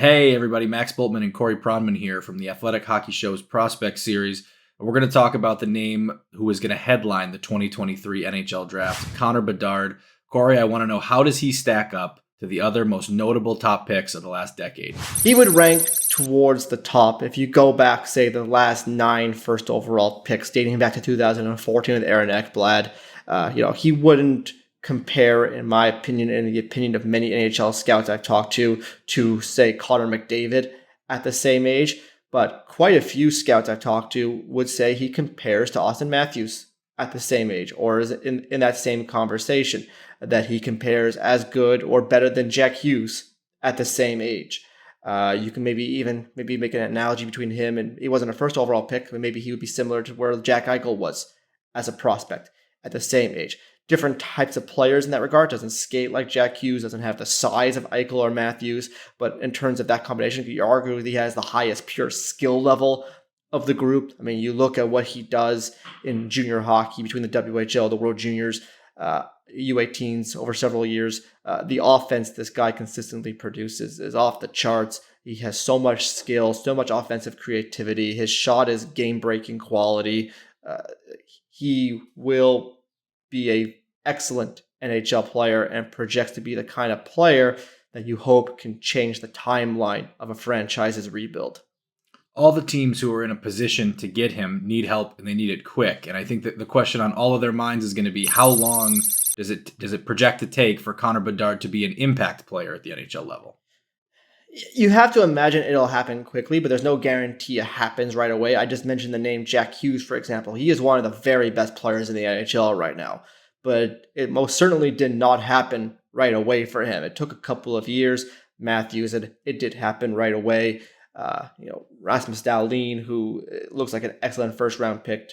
Hey everybody, Max Bultman and Corey Pronman here from the Athletic Hockey Show's Prospect Series. And we're going to talk about the name who is going to headline the 2023 NHL Draft, Connor Bedard. Corey, I want to know, how does he stack up to the other most notable top picks of the last decade? He would rank towards the top if you go back, say, the last 9 first overall picks, dating back to 2014 with Aaron Ekblad. He wouldn't compare, in my opinion, and in the opinion of many NHL scouts I've talked to say, Connor McDavid at the same age. But quite a few scouts I've talked to would say he compares to Austin Matthews at the same age, or is in that same conversation, that he compares as good or better than Jack Hughes at the same age. You can maybe make an analogy between him, and he wasn't a first overall pick, but maybe he would be similar to where Jack Eichel was as a prospect at the same age. Different types of players in that regard. Doesn't skate like Jack Hughes, doesn't have the size of Eichel or Matthews, but in terms of that combination, you argue that he has the highest pure skill level of the group. I mean, you look at what he does in junior hockey between the WHL, the World Juniors, U18s over several years. The offense this guy consistently produces is off the charts. He has so much skill, so much offensive creativity. His shot is game-breaking quality. He will be an excellent NHL player and projects to be the kind of player that you hope can change the timeline of a franchise's rebuild. All the teams who are in a position to get him need help, and they need it quick. And I think that the question on all of their minds is going to be, how long does it project to take for Connor Bedard to be an impact player at the NHL level? You have to imagine it'll happen quickly, but there's no guarantee it happens right away. I just mentioned the name Jack Hughes, for example. He is one of the very best players in the NHL right now, but it most certainly did not happen right away for him. It took a couple of years. Matthews, it did happen right away. Rasmus Dahlin, who looks like an excellent first round pick,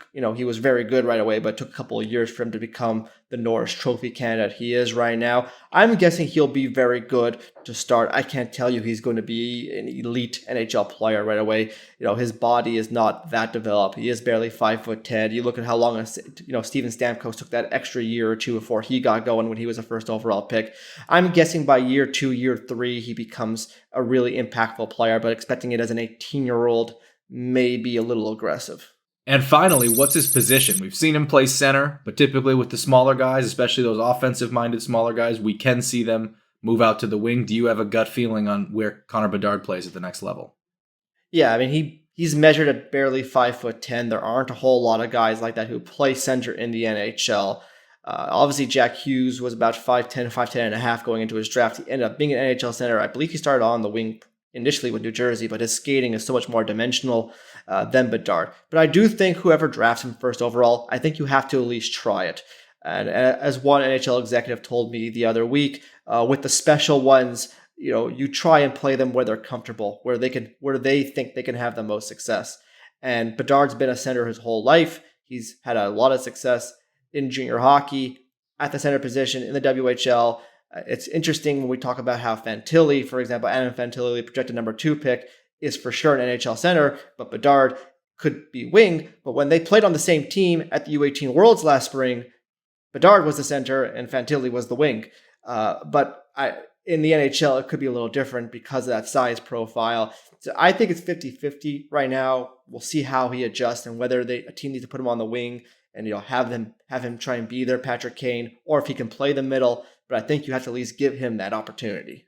he was very good right away, but it took a couple of years for him to become the Norris Trophy candidate he is right now. I'm guessing he'll be very good to start. I can't tell you he's going to be an elite NHL player right away. His body is not that developed. He is barely 5'10". You look at how long, Steven Stamkos took that extra year or two before he got going when he was a first overall pick. I'm guessing by year 2, year 3, he becomes a really impactful player, but expecting it as an 18-year-old may be a little aggressive. And finally, what's his position? We've seen him play center, but typically with the smaller guys, especially those offensive-minded smaller guys, we can see them move out to the wing. Do you have a gut feeling on where Connor Bedard plays at the next level? Yeah, I mean, he's measured at barely 5'10". There aren't a whole lot of guys like that who play center in the NHL. Obviously, Jack Hughes was about 5'10", 5'10 and a half going into his draft. He ended up being an NHL center. I believe he started on the wing initially with New Jersey, but his skating is so much more dimensional than Bedard. But I do think whoever drafts him first overall, I think you have to at least try it. And as one NHL executive told me the other week, with the special ones, you try and play them where they're comfortable, where they think they can have the most success. And Bedard's been a center his whole life. He's had a lot of success in junior hockey at the center position in the WHL. It's interesting when we talk about how Fantilli, for example, Adam Fantilli, projected number 2 pick, is for sure an NHL center, but Bedard could be wing. But when they played on the same team at the U18 Worlds last spring, Bedard was the center and Fantilli was the wing. In the NHL, it could be a little different because of that size profile. So I think it's 50-50 right now. We'll see how he adjusts and whether a team needs to put him on the wing and have him try and be their Patrick Kane, or if he can play the middle. But I think you have to at least give him that opportunity.